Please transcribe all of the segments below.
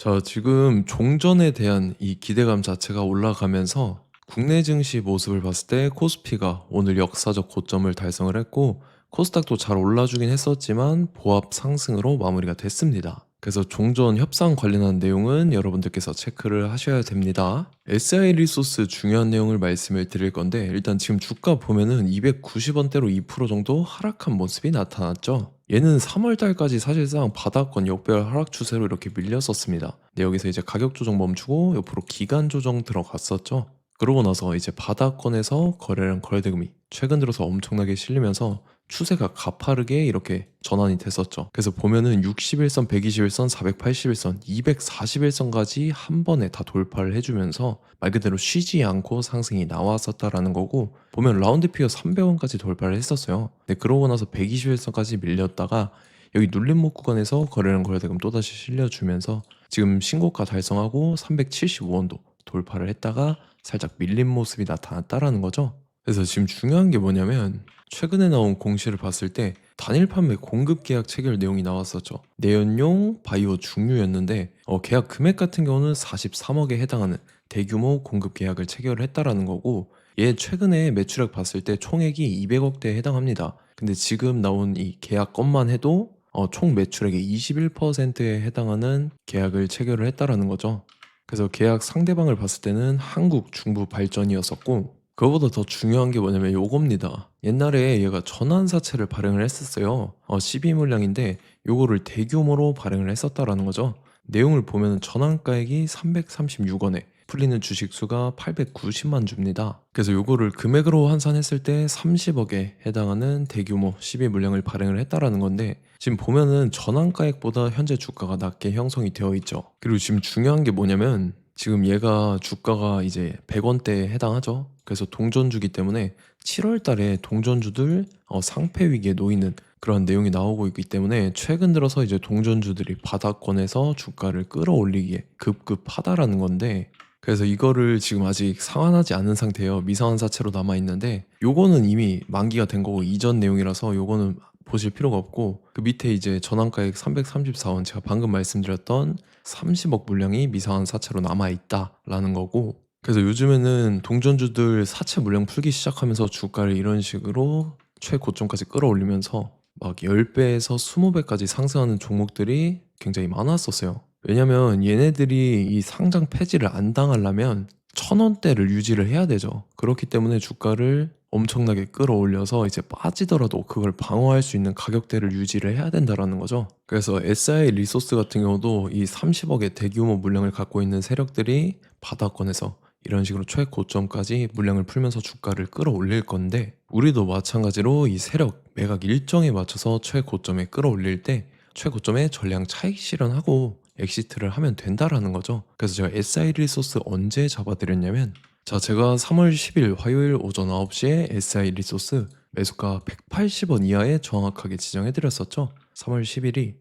자, 지금 종전에 대한 이 기대감 자체가 올라가면서 국내 증시 모습을 봤을 때 코스피가 오늘 역사적 고점을 달성을 했고 코스닥도 잘 올라주긴 했었지만 보합 상승으로 마무리가 됐습니다. 그래서 종전 협상 관련한 내용은 여러분들께서 체크를 하셔야 됩니다. SI 리소스 중요한 내용을 말씀을 드릴 건데 일단 지금 주가 보면은 290원대로 2% 정도 하락한 모습이 나타났죠. 얘는 3월 달까지 사실상 바닥권 역배열 하락 추세로 이렇게 밀렸었습니다. 근데 여기서 이제 가격 조정 멈추고 옆으로 기간 조정 들어갔었죠. 그러고 나서 이제 바닥권에서 거래량 거래대금이 최근 들어서 엄청나게 실리면서 추세가 가파르게 이렇게 전환이 됐었죠. 그래서 보면은 61선, 121선, 481선, 241선까지 한 번에 다 돌파를 해주면서 말 그대로 쉬지 않고 상승이 나왔었다라는 거고, 보면 라운드 피어 300원까지 돌파를 했었어요. 근데 그러고 나서 121선까지 밀렸다가 여기 눌림목 구간에서 거래량 거래대금 또다시 실려주면서 지금 신고가 달성하고 375원도 돌파를 했다가 살짝 밀린 모습이 나타났다라는 거죠. 그래서 지금 중요한 게 뭐냐면 최근에 나온 공시를 봤을 때 단일 판매 공급 계약 체결 내용이 나왔었죠. 내연용 바이오 중류였는데 계약 금액 같은 경우는 43억에 해당하는 대규모 공급 계약을 체결을 했다라는 거고, 얘 최근에 매출액 봤을 때 총액이 200억대에 해당합니다. 근데 지금 나온 이 계약 건만 해도 총 매출액의 21%에 해당하는 계약을 체결을 했다라는 거죠. 그래서 계약 상대방을 봤을 때는 한국 중부 발전이었었고, 그거보다 더 중요한 게 뭐냐면 요겁니다. 옛날에 얘가 전환사채를 발행을 했었어요. 12물량인데 요거를 대규모로 발행을 했었다라는 거죠. 내용을 보면 전환가액이 336원에 풀리는 주식수가 890만 주입니다. 그래서 요거를 금액으로 환산했을 때 30억에 해당하는 대규모 12물량을 발행을 했다라는 건데, 지금 보면은 전환가액보다 현재 주가가 낮게 형성이 되어 있죠. 그리고 지금 중요한 게 뭐냐면 지금 얘가 주가가 이제 100원대에 해당하죠. 그래서 동전주기 때문에 7월 달에 동전주들 상패 위기에 놓이는 그런 내용이 나오고 있기 때문에 최근 들어서 이제 동전주들이 바닥권에서 주가를 끌어올리기에 급급하다라는 건데, 그래서 이거를 지금 아직 상환하지 않은 상태예요. 미상환사채로 남아 있는데 요거는 이미 만기가 된 거고 이전 내용이라서 요거는 보실 필요가 없고, 그 밑에 이제 전환가액 334원, 제가 방금 말씀드렸던 30억 물량이 미상환 사채로 남아있다라는 거고, 그래서 요즘에는 동전주들 사채 물량 풀기 시작하면서 주가를 이런 식으로 최고점까지 끌어올리면서 막 10배에서 20배까지 상승하는 종목들이 굉장히 많았었어요. 왜냐면 얘네들이 이 상장 폐지를 안 당하려면 1000원대를 유지를 해야 되죠. 그렇기 때문에 주가를 엄청나게 끌어올려서 이제 빠지더라도 그걸 방어할 수 있는 가격대를 유지를 해야 된다라는 거죠. 그래서 SI 리소스 같은 경우도 이 30억의 대규모 물량을 갖고 있는 세력들이 바닥권에서 이런 식으로 최고점까지 물량을 풀면서 주가를 끌어올릴 건데, 우리도 마찬가지로 이 세력 매각 일정에 맞춰서 최고점에 끌어올릴 때 최고점에 전량 차익 실현하고 엑시트를 하면 된다라는 거죠. 그래서 제가 SI 리소스 언제 잡아드렸냐면, 자, 제가 3월 10일 화요일 오전 9시에 SI 리소스 매수가 180원 이하에 정확하게 지정해드렸었죠. 3월 10일이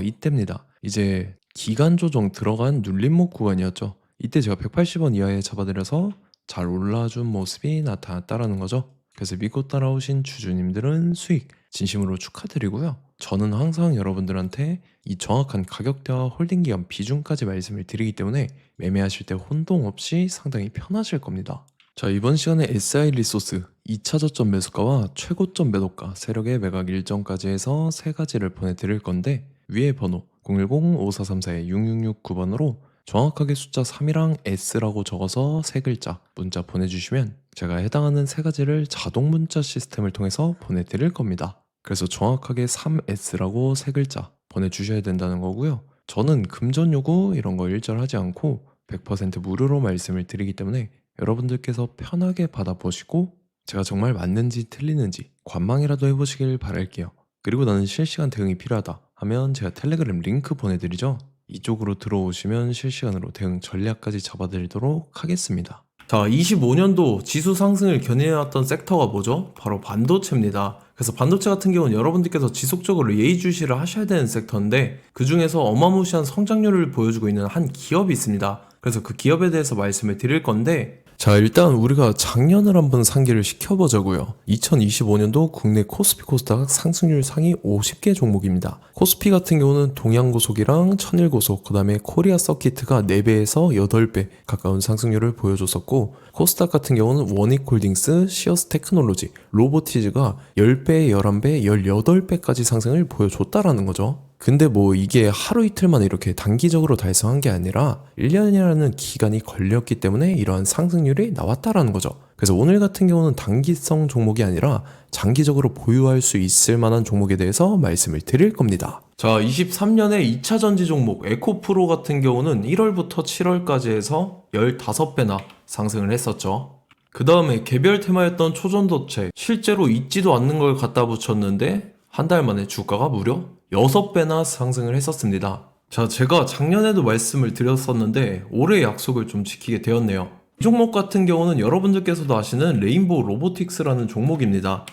이때입니다. 이제 기간 조정 들어간 눌림목 구간이었죠. 이때 제가 180원 이하에 잡아드려서 잘 올라준 모습이 나타났다라는 거죠. 그래서 믿고 따라오신 주주님들은 수익 진심으로 축하드리고요. 저는 항상 여러분들한테 이 정확한 가격대와 홀딩 기간 비중까지 말씀을 드리기 때문에 매매하실 때 혼동 없이 상당히 편하실 겁니다. 자, 이번 시간에 SI 리소스 2차 저점 매수가와 최고점 매도가 세력의 매각 일정까지 해서 세 가지를 보내드릴 건데, 위에 번호 010-5434-6669번으로 정확하게 숫자 3이랑 S라고 적어서 세 글자 문자 보내주시면 제가 해당하는 세 가지를 자동 문자 시스템을 통해서 보내드릴 겁니다. 그래서 정확하게 3S라고 세 글자 보내주셔야 된다는 거고요. 저는 금전 요구 이런 거 일절하지 않고 100% 무료로 말씀을 드리기 때문에 여러분들께서 편하게 받아보시고 제가 정말 맞는지 틀리는지 관망이라도 해보시길 바랄게요. 그리고 나는 실시간 대응이 필요하다 하면 제가 텔레그램 링크 보내드리죠. 이쪽으로 들어오시면 실시간으로 대응 전략까지 잡아드리도록 하겠습니다. 자, 25년도 지수 상승을 견인해왔던 섹터가 뭐죠? 바로 반도체입니다. 그래서 반도체 같은 경우는 여러분들께서 지속적으로 예의주시를 하셔야 되는 섹터인데, 그 중에서 어마무시한 성장률을 보여주고 있는 한 기업이 있습니다. 그래서 그 기업에 대해서 말씀을 드릴 건데, 자, 일단 우리가 작년을 한번 상기를 시켜보자고요. 2025년도 국내 코스피 코스닥 상승률 상위 50개 종목입니다. 코스피 같은 경우는 동양고속이랑 천일고속, 그 다음에 코리아 서키트가 4배에서 8배 가까운 상승률을 보여줬었고, 코스닥 같은 경우는 원익홀딩스, 시어스 테크놀로지, 로보티즈가 10배, 11배, 18배까지 상승을 보여줬다라는 거죠. 근데 뭐 이게 하루 이틀만 이렇게 단기적으로 달성한 게 아니라 1년이라는 기간이 걸렸기 때문에 이러한 상승률이 나왔다라는 거죠. 그래서 오늘 같은 경우는 단기성 종목이 아니라 장기적으로 보유할 수 있을 만한 종목에 대해서 말씀을 드릴 겁니다. 자, 23년에 2차 전지 종목 에코프로 같은 경우는 1월부터 7월까지 해서 15배나 상승을 했었죠. 그 다음에 개별 테마였던 초전도체, 실제로 있지도 않는 걸 갖다 붙였는데 한 달 만에 주가가 무려 6배나 상승을 했었습니다. 자, 제가 작년에도 말씀을 드렸었는데 올해 약속을 좀 지키게 되었네요. 이 종목 같은 경우는 여러분들께서도 아시는 레인보우 로보틱스라는 종목입니다.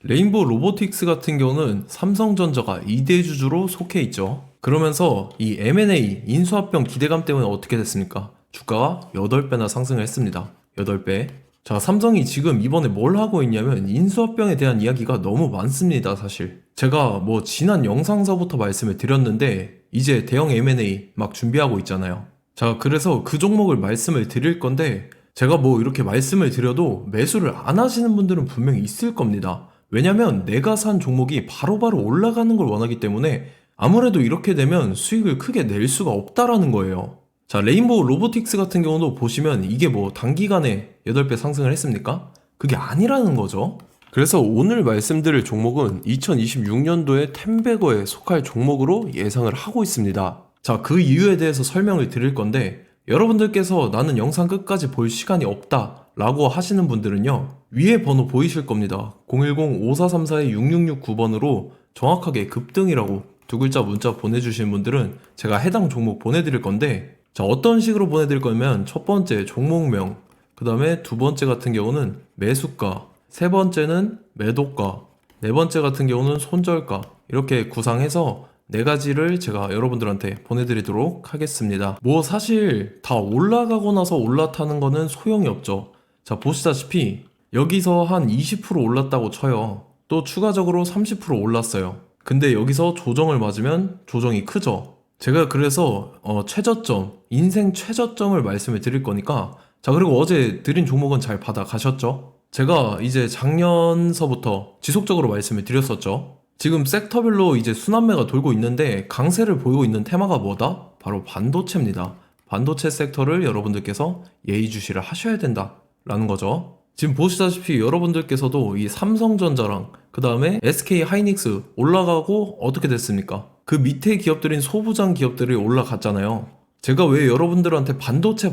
레인보우 로보틱스 같은 경우는 삼성전자가 2대 주주로 속해 있죠. 그러면서 이 M&A 인수합병 기대감 때문에 어떻게 됐습니까? 주가가 8배나 상승을 했습니다. 8배. 자, 삼성이 지금 이번에 뭘 하고 있냐면 인수합병에 대한 이야기가 너무 많습니다, 사실. 제가 뭐 지난 영상서부터 말씀을 드렸는데 이제 대형 M&A 막 준비하고 있잖아요. 자, 그래서 그 종목을 말씀을 드릴 건데 제가 뭐 이렇게 말씀을 드려도 매수를 안 하시는 분들은 분명히 있을 겁니다. 왜냐면 내가 산 종목이 바로바로 올라가는 걸 원하기 때문에 아무래도 이렇게 되면 수익을 크게 낼 수가 없다라는 거예요. 자, 레인보우 로보틱스 같은 경우도 보시면 이게 뭐 단기간에 8배 상승을 했습니까? 그게 아니라는 거죠. 그래서 오늘 말씀드릴 종목은 2026년도에 템베거에 속할 종목으로 예상을 하고 있습니다. 자, 그 이유에 대해서 설명을 드릴 건데 여러분들께서 나는 영상 끝까지 볼 시간이 없다 라고 하시는 분들은요, 위에 번호 보이실 겁니다. 010-5434-6669번으로 정확하게 급등이라고 두 글자 문자 보내주신 분들은 제가 해당 종목 보내드릴 건데, 자, 어떤 식으로 보내드릴 거냐면 첫 번째 종목명, 그 다음에 두 번째 같은 경우는 매수가, 세 번째는 매도가, 네 번째 같은 경우는 손절가, 이렇게 구상해서 네 가지를 제가 여러분들한테 보내드리도록 하겠습니다. 뭐 사실 다 올라가고 나서 올라타는 거는 소용이 없죠. 자, 보시다시피 여기서 한 20% 올랐다고 쳐요. 또 추가적으로 30% 올랐어요. 근데 여기서 조정을 맞으면 조정이 크죠. 제가 그래서 최저점, 인생 최저점을 말씀을 드릴 거니까, 자, 그리고 어제 드린 종목은 잘 받아가셨죠? 제가 이제 작년서부터 지속적으로 말씀을 드렸었죠. 지금 섹터별로 이제 순환매가 돌고 있는데 강세를 보이고 있는 테마가 뭐다? 바로 반도체입니다. 반도체 섹터를 여러분들께서 예의주시를 하셔야 된다라는 거죠. 지금 보시다시피 여러분들께서도 이 삼성전자랑 그 다음에 SK 하이닉스 올라가고 어떻게 됐습니까? 그 밑에 기업들인 소부장 기업들이 올라갔잖아요. 제가 왜 여러분들한테 반도체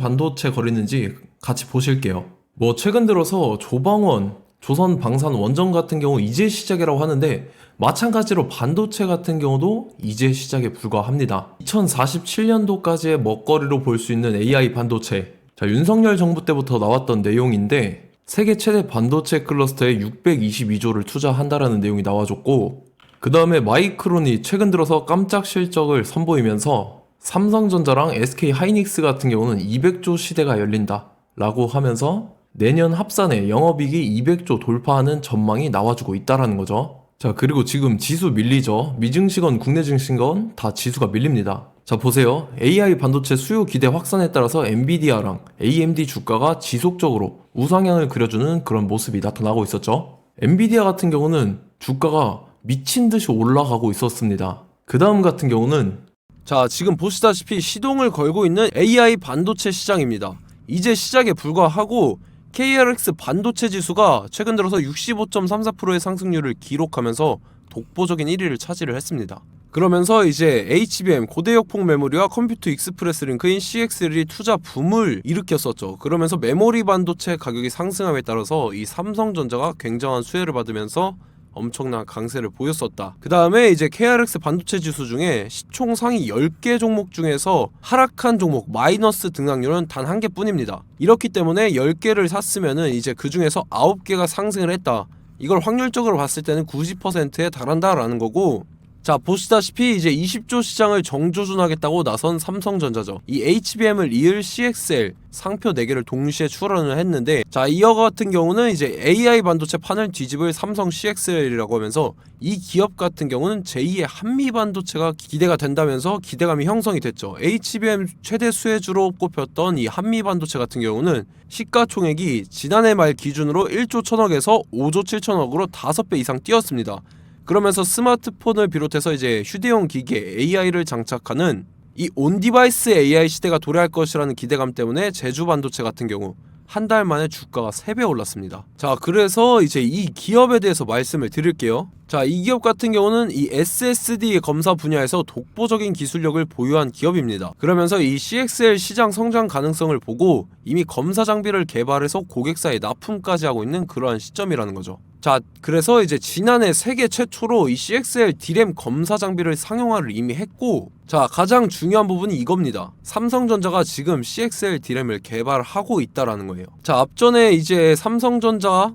거리는지 같이 보실게요. 뭐 최근 들어서 조방원, 조선방산원전 같은 경우 이제 시작이라고 하는데 마찬가지로 반도체 같은 경우도 이제 시작에 불과합니다. 2047년도까지의 먹거리로 볼 수 있는 AI 반도체. 자, 윤석열 정부 때부터 나왔던 내용인데 세계 최대 반도체 클러스터에 622조를 투자한다라는 내용이 나와줬고, 그 다음에 마이크론이 최근 들어서 깜짝 실적을 선보이면서 삼성전자랑 SK 하이닉스 같은 경우는 200조 시대가 열린다 라고 하면서 내년 합산에 영업이익이 200조 돌파하는 전망이 나와주고 있다라는 거죠. 자, 그리고 지금 지수 밀리죠. 미증시건 국내 증시건 다 지수가 밀립니다. 자, 보세요. AI 반도체 수요 기대 확산에 따라서 엔비디아랑 AMD 주가가 지속적으로 우상향을 그려주는 그런 모습이 나타나고 있었죠. 엔비디아 같은 경우는 주가가 미친 듯이 올라가고 있었습니다. 그 다음 같은 경우는, 자, 지금 보시다시피 시동을 걸고 있는 AI 반도체 시장입니다. 이제 시작에 불과하고 KRX 반도체 지수가 최근 들어서 65.34%의 상승률을 기록하면서 독보적인 1위를 차지를 했습니다. 그러면서 이제 HBM 고대역폭 메모리와 컴퓨터 익스프레스 링크인 CXL이 투자 붐을 일으켰었죠. 그러면서 메모리 반도체 가격이 상승함에 따라서 이 삼성전자가 굉장한 수혜를 받으면서 엄청난 강세를 보였었다. 그 다음에 이제 KRX 반도체 지수 중에 시총 상위 10개 종목 중에서 하락한 종목 마이너스 등락률은 단 한 개뿐입니다. 이렇기 때문에 10개를 샀으면은 이제 그 중에서 9개가 상승을 했다. 이걸 확률적으로 봤을 때는 90%에 달한다라는 거고, 자, 보시다시피 이제 20조 시장을 정조준하겠다고 나선 삼성전자죠. 이 HBM을 이을 CXL 상표 4개를 동시에 출원을 했는데, 자, 이어 같은 경우는 이제 AI 반도체 판을 뒤집을 삼성 CXL이라고 하면서 이 기업 같은 경우는 제2의 한미 반도체가 기대가 된다면서 기대감이 형성이 됐죠. HBM 최대 수혜주로 꼽혔던 이 한미 반도체 같은 경우는 시가총액이 지난해 말 기준으로 1조 1000억에서 5조 7천억으로 5배 이상 뛰었습니다. 그러면서 스마트폰을 비롯해서 이제 휴대용 기기에 AI를 장착하는 이 온디바이스 AI 시대가 도래할 것이라는 기대감 때문에 제주 반도체 같은 경우 한 달 만에 주가가 3배 올랐습니다. 자, 그래서 이제 이 기업에 대해서 말씀을 드릴게요. 자, 이 기업 같은 경우는 이 SSD 검사 분야에서 독보적인 기술력을 보유한 기업입니다. 그러면서 이 CXL 시장 성장 가능성을 보고 이미 검사 장비를 개발해서 고객사에 납품까지 하고 있는 그러한 시점이라는 거죠. 자, 그래서 이제 지난해 세계 최초로 이 CXL D램 검사 장비를 상용화를 이미 했고, 자, 가장 중요한 부분이 이겁니다. 삼성전자가 지금 CXL D램을 개발하고 있다라는 거예요. 자, 앞전에 이제 삼성전자가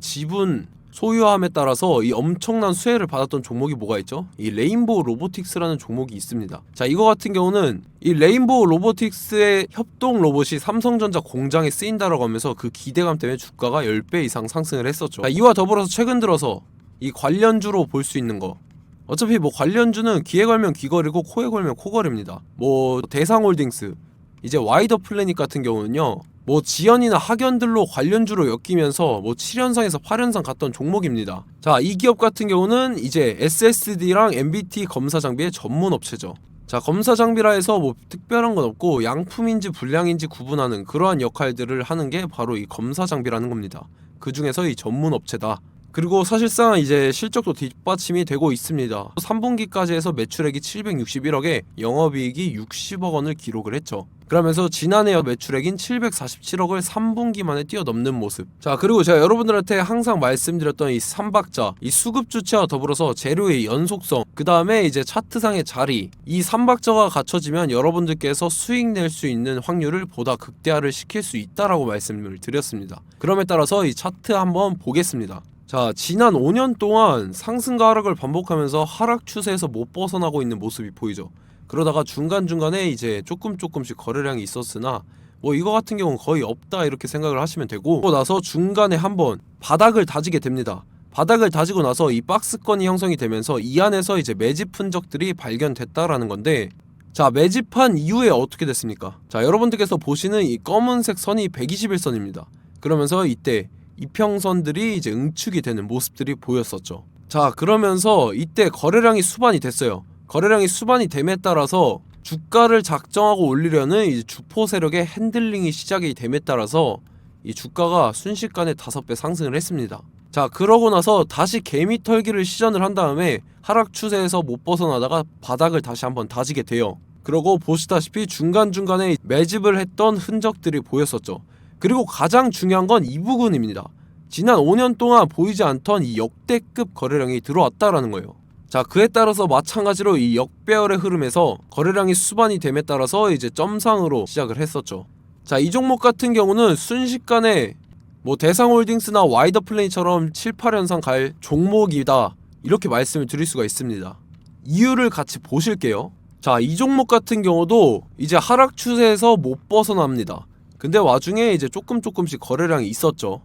지분 소유함에 따라서 이 엄청난 수혜를 받았던 종목이 뭐가 있죠? 이 레인보우 로보틱스라는 종목이 있습니다. 자, 이거 같은 경우는 이 레인보우 로보틱스의 협동 로봇이 삼성전자 공장에 쓰인다라고 하면서 그 기대감 때문에 주가가 10배 이상 상승을 했었죠. 자, 이와 더불어서 최근 들어서 이 관련주로 볼 수 있는 거, 어차피 뭐 관련주는 귀에 걸면 귀걸이고 코에 걸면 코걸입니다. 뭐 대상홀딩스, 이제 와이더 플래닛 같은 경우는요, 뭐 지연이나 학연들로 관련주로 엮이면서 뭐 7연상에서 8연상 갔던 종목입니다. 자, 이 기업 같은 경우는 이제 SSD랑 MBT 검사 장비의 전문 업체죠. 자, 검사 장비라 해서 뭐 특별한 건 없고 양품인지 불량인지 구분하는 그러한 역할들을 하는 게 바로 이 검사 장비라는 겁니다. 그 중에서 이 전문 업체다. 그리고 사실상 이제 실적도 뒷받침이 되고 있습니다. 3분기까지 해서 매출액이 761억에 영업이익이 60억 원을 기록을 했죠. 그러면서 지난해 매출액인 747억을 3분기 만에 뛰어넘는 모습. 자, 그리고 제가 여러분들한테 항상 말씀드렸던 이 3박자, 이 수급 주체와 더불어서 재료의 연속성, 그 다음에 이제 차트상의 자리, 이 3박자가 갖춰지면 여러분들께서 수익 낼 수 있는 확률을 보다 극대화를 시킬 수 있다라고 말씀을 드렸습니다. 그럼에 따라서 이 차트 한번 보겠습니다. 자, 지난 5년 동안 상승과 하락을 반복하면서 하락 추세에서 못 벗어나고 있는 모습이 보이죠. 그러다가 중간중간에 이제 조금씩 거래량이 있었으나 뭐 이거 같은 경우는 거의 없다 이렇게 생각을 하시면 되고, 그러고 나서 중간에 한번 바닥을 다지게 됩니다. 바닥을 다지고 나서 이 박스권이 형성이 되면서 이 안에서 이제 매집 흔적들이 발견됐다라는 건데, 자, 매집한 이후에 어떻게 됐습니까? 자, 여러분들께서 보시는 이 검은색 선이 121선입니다. 그러면서 이때 이평선들이 이제 응축이 되는 모습들이 보였었죠. 자, 그러면서 이때 거래량이 수반이 됐어요. 거래량이 수반이 됨에 따라서 주가를 작정하고 올리려는 이 주포 세력의 핸들링이 시작이 됨에 따라서 이 주가가 순식간에 5배 상승을 했습니다. 자, 그러고 나서 다시 개미 털기를 시전을 한 다음에 하락 추세에서 못 벗어나다가 바닥을 다시 한번 다지게 돼요. 그러고 보시다시피 중간중간에 매집을 했던 흔적들이 보였었죠. 그리고 가장 중요한 건 이 부분입니다. 지난 5년 동안 보이지 않던 이 역대급 거래량이 들어왔다라는 거예요. 자, 그에 따라서 마찬가지로 이 역배열의 흐름에서 거래량이 수반이 됨에 따라서 이제 점상으로 시작을 했었죠. 자, 이 종목 같은 경우는 순식간에 뭐 대상홀딩스나 와이더 플레이처럼 7, 8연상 갈 종목이다 이렇게 말씀을 드릴 수가 있습니다. 이유를 같이 보실게요. 자, 이 종목 같은 경우도 이제 하락 추세에서 못 벗어납니다. 근데 와중에 이제 조금씩 거래량이 있었죠.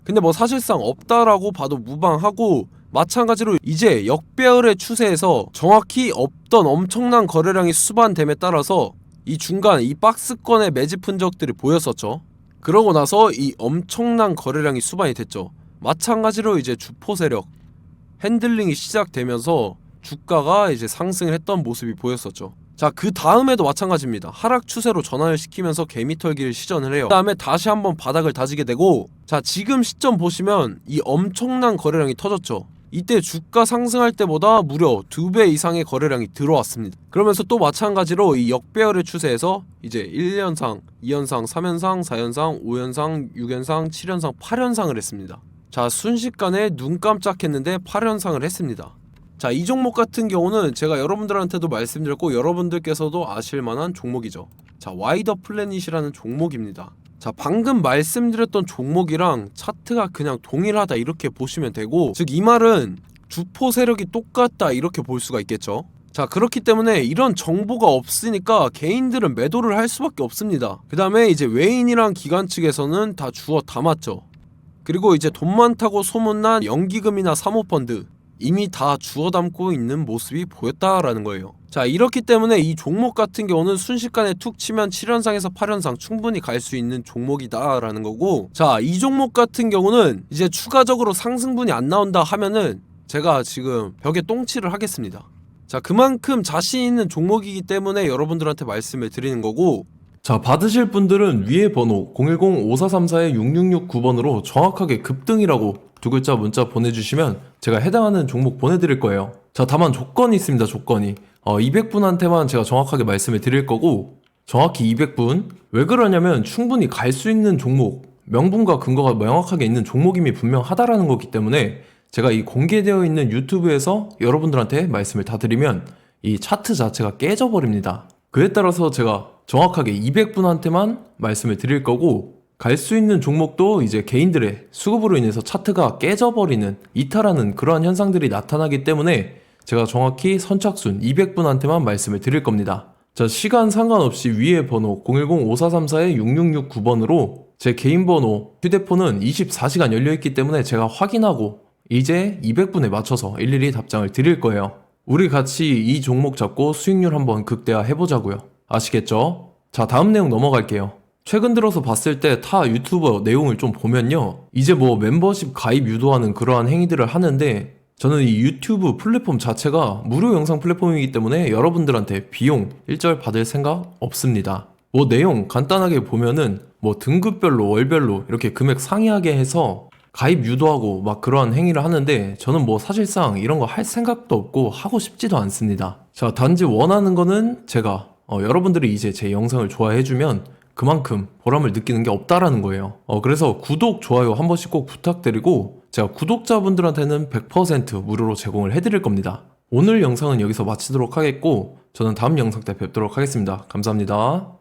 근데 뭐 사실상 없다라고 봐도 무방하고, 마찬가지로 이제 역배열의 추세에서 정확히 없던 엄청난 거래량이 수반됨에 따라서 이 중간 이 박스권의 매집 흔적들이 보였었죠. 그러고 나서 이 엄청난 거래량이 수반이 됐죠. 마찬가지로 이제 주포 세력 핸들링이 시작되면서 주가가 이제 상승을 했던 모습이 보였었죠. 자, 그 다음에도 마찬가지입니다. 하락 추세로 전환을 시키면서 개미털기를 시전을 해요. 그 다음에 다시 한번 바닥을 다지게 되고, 자, 지금 시점 보시면 이 엄청난 거래량이 터졌죠. 이때 주가 상승할 때보다 무려 2배 이상의 거래량이 들어왔습니다. 그러면서 또 마찬가지로 이 역배열의 추세에서 이제 1연상, 2연상, 3연상, 4연상, 5연상, 6연상, 7연상, 8연상을 했습니다. 자, 순식간에 눈 깜짝했는데 8연상을 했습니다. 자, 이 종목 같은 경우는 제가 여러분들한테도 말씀드렸고 여러분들께서도 아실만한 종목이죠. 자, 와이더 플래닛이라는 종목입니다. 자, 방금 말씀드렸던 종목이랑 차트가 그냥 동일하다 이렇게 보시면 되고, 즉 이 말은 주포 세력이 똑같다 이렇게 볼 수가 있겠죠. 자, 그렇기 때문에 이런 정보가 없으니까 개인들은 매도를 할 수밖에 없습니다. 그 다음에 이제 외인이랑 기관 측에서는 다 주워 담았죠. 그리고 이제 돈 많다고 소문난 연기금이나 사모펀드 이미 다 주워 담고 있는 모습이 보였다라는 거예요. 자, 이렇기 때문에 이 종목 같은 경우는 순식간에 툭 치면 7연상에서 8연상 충분히 갈 수 있는 종목이다 라는 거고, 자, 이 종목 같은 경우는 이제 추가적으로 상승분이 안 나온다 하면은 제가 지금 벽에 똥칠을 하겠습니다. 자, 그만큼 자신 있는 종목이기 때문에 여러분들한테 말씀을 드리는 거고, 자, 받으실 분들은 위에 번호 010-5434-6669번으로 정확하게 급등이라고 두 글자 문자 보내주시면 제가 해당하는 종목 보내드릴 거예요. 자, 다만 조건이 있습니다. 조건이 200분한테만 제가 정확하게 말씀을 드릴 거고, 정확히 200분. 왜 그러냐면 충분히 갈 수 있는 종목, 명분과 근거가 명확하게 있는 종목임이 분명하다라는 거기 때문에 제가 이 공개되어 있는 유튜브에서 여러분들한테 말씀을 다 드리면 이 차트 자체가 깨져버립니다. 그에 따라서 제가 정확하게 200분한테만 말씀을 드릴 거고, 갈 수 있는 종목도 이제 개인들의 수급으로 인해서 차트가 깨져버리는, 이탈하는 그러한 현상들이 나타나기 때문에 제가 정확히 선착순 200분한테만 말씀을 드릴 겁니다. 자, 시간 상관없이 위에 번호 010-5434-6669번으로 제 개인 번호, 휴대폰은 24시간 열려있기 때문에 제가 확인하고 이제 200분에 맞춰서 일일이 답장을 드릴 거예요. 우리 같이 이 종목 잡고 수익률 한번 극대화 해보자고요. 아시겠죠? 자, 다음 내용 넘어갈게요. 최근 들어서 봤을 때 타 유튜버 내용을 좀 보면요, 이제 뭐 멤버십 가입 유도하는 그러한 행위들을 하는데, 저는 이 유튜브 플랫폼 자체가 무료 영상 플랫폼이기 때문에 여러분들한테 비용 일절 받을 생각 없습니다. 뭐 내용 간단하게 보면은 뭐 등급별로 월별로 이렇게 금액 상이하게 해서 가입 유도하고 막 그러한 행위를 하는데, 저는 뭐 사실상 이런 거 할 생각도 없고 하고 싶지도 않습니다. 자, 단지 원하는 거는 제가 여러분들이 이제 제 영상을 좋아해주면 그만큼 보람을 느끼는 게 없다라는 거예요. 그래서 구독, 좋아요 한 번씩 꼭 부탁드리고, 제가 구독자분들한테는 100% 무료로 제공을 해드릴 겁니다. 오늘 영상은 여기서 마치도록 하겠고, 저는 다음 영상 때 뵙도록 하겠습니다. 감사합니다.